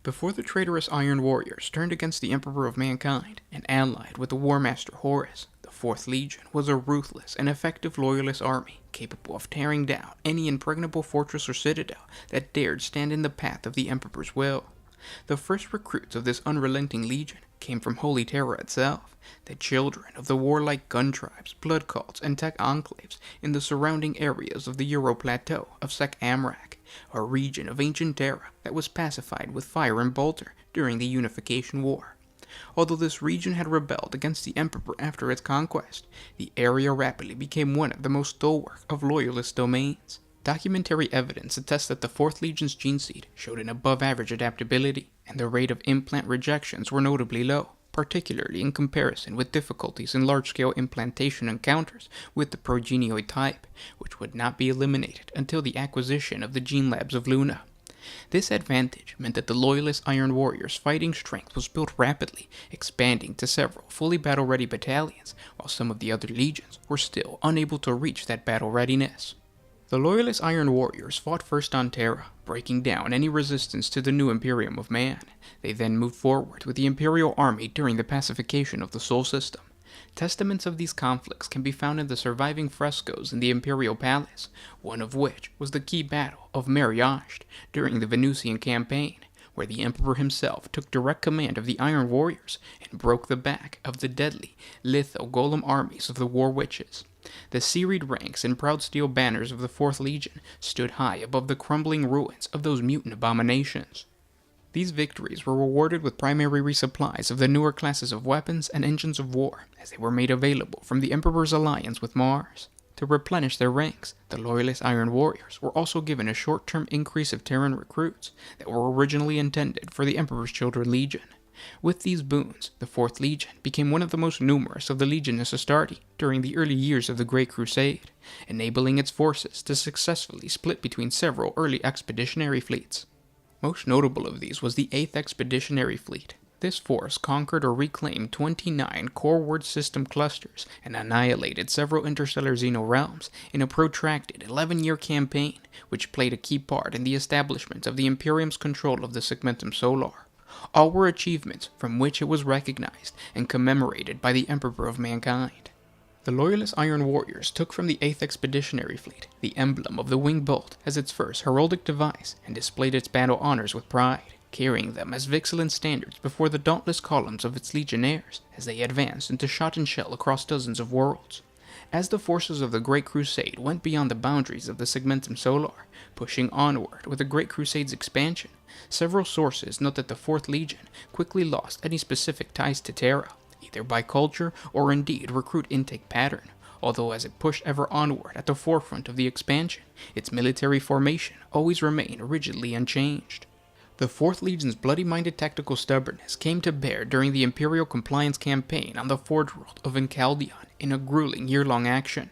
Before the traitorous Iron Warriors turned against the Emperor of Mankind and allied with the War Master Horus, the 4th Legion was a ruthless and effective loyalist army capable of tearing down any impregnable fortress or citadel that dared stand in the path of the Emperor's will. The first recruits of this unrelenting legion came from Holy Terra itself, the children of the warlike gun tribes, blood cults, and tech enclaves in the surrounding areas of the Euro Plateau of Sek Amrak, a region of ancient Terra that was pacified with fire and bolter during the Unification War. Although this region had rebelled against the Emperor after its conquest, the area rapidly became one of the most stalwart of loyalist domains. Documentary evidence attests that the 4th Legion's gene seed showed an above-average adaptability, and the rate of implant rejections were notably low, particularly in comparison with difficulties in large-scale implantation encounters with the progenioid type, which would not be eliminated until the acquisition of the gene labs of Luna. This advantage meant that the Loyalist Iron Warriors' fighting strength was built rapidly, expanding to several fully battle-ready battalions, while some of the other legions were still unable to reach that battle readiness. The Loyalist Iron Warriors fought first on Terra, breaking down any resistance to the new Imperium of Man. They then moved forward with the Imperial Army during the pacification of the Sol System. Testaments of these conflicts can be found in the surviving frescoes in the Imperial Palace, one of which was the key battle of Mariasht during the Venusian campaign, where the Emperor himself took direct command of the Iron Warriors and broke the back of the deadly Litho-Golem armies of the War Witches. The serried ranks and proud steel banners of the 4th Legion stood high above the crumbling ruins of those mutant abominations. These victories were rewarded with primary resupplies of the newer classes of weapons and engines of war, as they were made available from the Emperor's alliance with Mars. To replenish their ranks, the Loyalist Iron Warriors were also given a short-term increase of Terran recruits that were originally intended for the Emperor's Children Legion. With these boons, the 4th Legion became one of the most numerous of the Legiones Astarte during the early years of the Great Crusade, enabling its forces to successfully split between several early expeditionary fleets. Most notable of these was the 8th Expeditionary Fleet. This force conquered or reclaimed 29 core word system clusters and annihilated several interstellar Xeno realms in a protracted 11-year campaign, which played a key part in the establishment of the Imperium's control of the Segmentum Solar. All were achievements from which it was recognized and commemorated by the Emperor of Mankind. The Loyalist Iron Warriors took from the 8th Expeditionary Fleet the emblem of the winged bolt as its first heraldic device and displayed its battle honors with pride, carrying them as Vixilent standards before the dauntless columns of its legionnaires as they advanced into shot and shell across dozens of worlds. As the forces of the Great Crusade went beyond the boundaries of the Segmentum Solar, pushing onward with the Great Crusade's expansion, several sources note that the 4th Legion quickly lost any specific ties to Terra, either by culture or indeed recruit intake pattern, although as it pushed ever onward at the forefront of the expansion, its military formation always remained rigidly unchanged. The 4th Legion's bloody-minded tactical stubbornness came to bear during the Imperial Compliance Campaign on the Forge World of Encaldion in a grueling year-long action.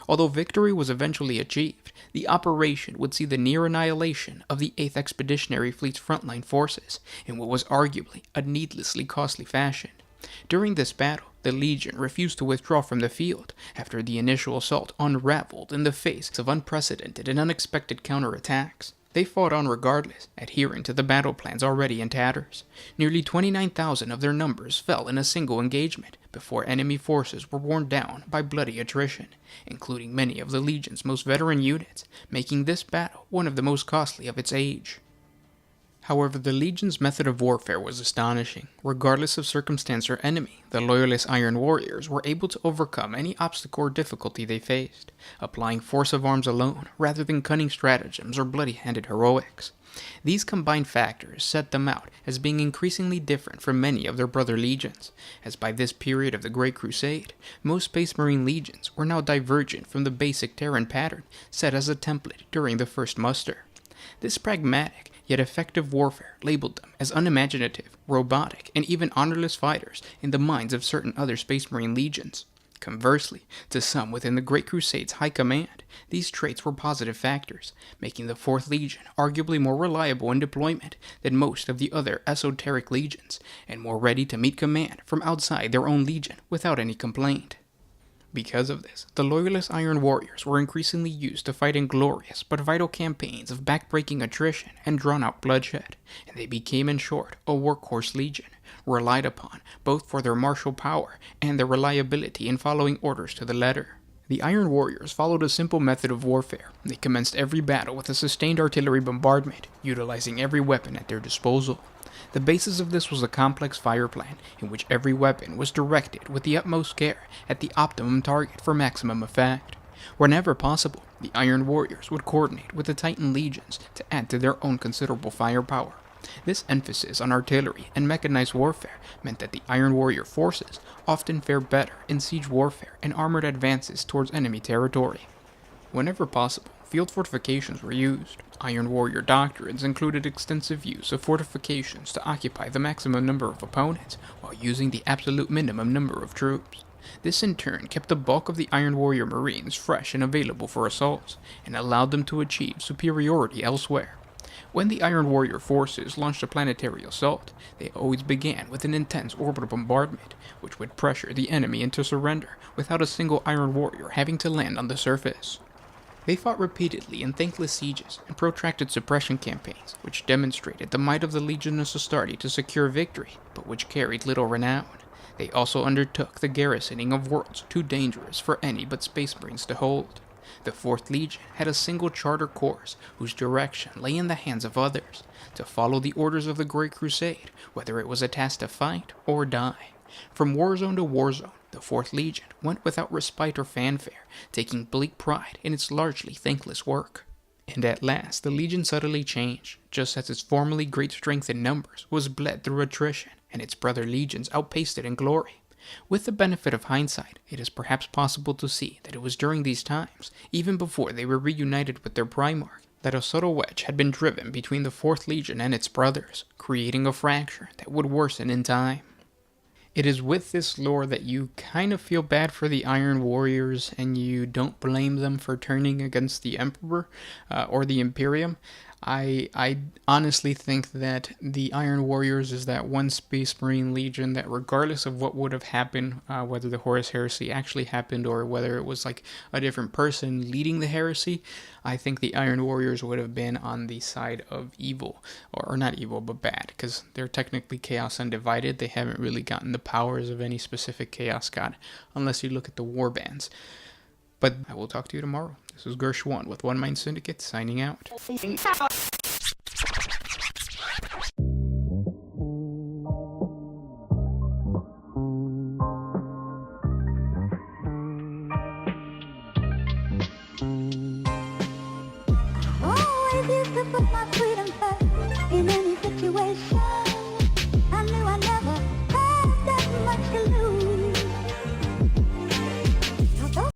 Although victory was eventually achieved, the operation would see the near annihilation of the 8th Expeditionary Fleet's frontline forces in what was arguably a needlessly costly fashion. During this battle, the Legion refused to withdraw from the field after the initial assault unraveled in the face of unprecedented and unexpected counterattacks. They fought on regardless, adhering to the battle plans already in tatters. Nearly 29,000 of their numbers fell in a single engagement before enemy forces were worn down by bloody attrition, including many of the Legion's most veteran units, making this battle one of the most costly of its age. However, the Legion's method of warfare was astonishing. Regardless of circumstance or enemy, the Loyalist Iron Warriors were able to overcome any obstacle or difficulty they faced, applying force of arms alone rather than cunning stratagems or bloody-handed heroics. These combined factors set them out as being increasingly different from many of their brother legions, as by this period of the Great Crusade, most Space Marine legions were now divergent from the basic Terran pattern set as a template during the first muster. This pragmatic yet effective warfare labeled them as unimaginative, robotic, and even honorless fighters in the minds of certain other Space Marine legions. Conversely, to some within the Great Crusade's high command, these traits were positive factors, making the 4th Legion arguably more reliable in deployment than most of the other esoteric legions, and more ready to meet command from outside their own legion without any complaint. Because of this, the Loyalist Iron Warriors were increasingly used to fight in glorious but vital campaigns of backbreaking attrition and drawn-out bloodshed, and they became in short a workhorse legion, relied upon both for their martial power and their reliability in following orders to the letter. The Iron Warriors followed a simple method of warfare. They commenced every battle with a sustained artillery bombardment, utilizing every weapon at their disposal. The basis of this was a complex fire plan, in which every weapon was directed with the utmost care at the optimum target for maximum effect. Whenever possible, the Iron Warriors would coordinate with the Titan legions to add to their own considerable firepower. This emphasis on artillery and mechanized warfare meant that the Iron Warrior forces often fared better in siege warfare and armored advances towards enemy territory. Whenever possible, field fortifications were used. Iron Warrior doctrines included extensive use of fortifications to occupy the maximum number of opponents while using the absolute minimum number of troops. This in turn kept the bulk of the Iron Warrior Marines fresh and available for assaults, and allowed them to achieve superiority elsewhere. When the Iron Warrior forces launched a planetary assault, they always began with an intense orbital bombardment, which would pressure the enemy into surrender without a single Iron Warrior having to land on the surface. They fought repeatedly in thankless sieges and protracted suppression campaigns, which demonstrated the might of the Legion of Astartes to secure victory, but which carried little renown. They also undertook the garrisoning of worlds too dangerous for any but Space Marines to hold. The 4th Legion had a single charter course whose direction lay in the hands of others, to follow the orders of the Great Crusade, whether it was a task to fight or die. From warzone to warzone, the 4th Legion went without respite or fanfare, taking bleak pride in its largely thankless work. And at last, the Legion subtly changed, just as its formerly great strength in numbers was bled through attrition, and its brother legions outpaced it in glory. With the benefit of hindsight, it is perhaps possible to see that it was during these times, even before they were reunited with their Primarch, that a subtle wedge had been driven between the 4th Legion and its brothers, creating a fracture that would worsen in time. It is with this lore that you kind of feel bad for the Iron Warriors, and you don't blame them for turning against the Emperor or the Imperium. I honestly think that the Iron Warriors is that one Space Marine Legion that, regardless of what would have happened, whether the Horus Heresy actually happened or whether it was like a different person leading the heresy, I think the Iron Warriors would have been on the side of evil, or not evil, but bad, because they're technically Chaos Undivided. They haven't really gotten the powers of any specific Chaos God, unless you look at the warbands. But I will talk to you tomorrow. This is Gershwan with One Mind Syndicate, signing out. Oh, what if you took my freedom?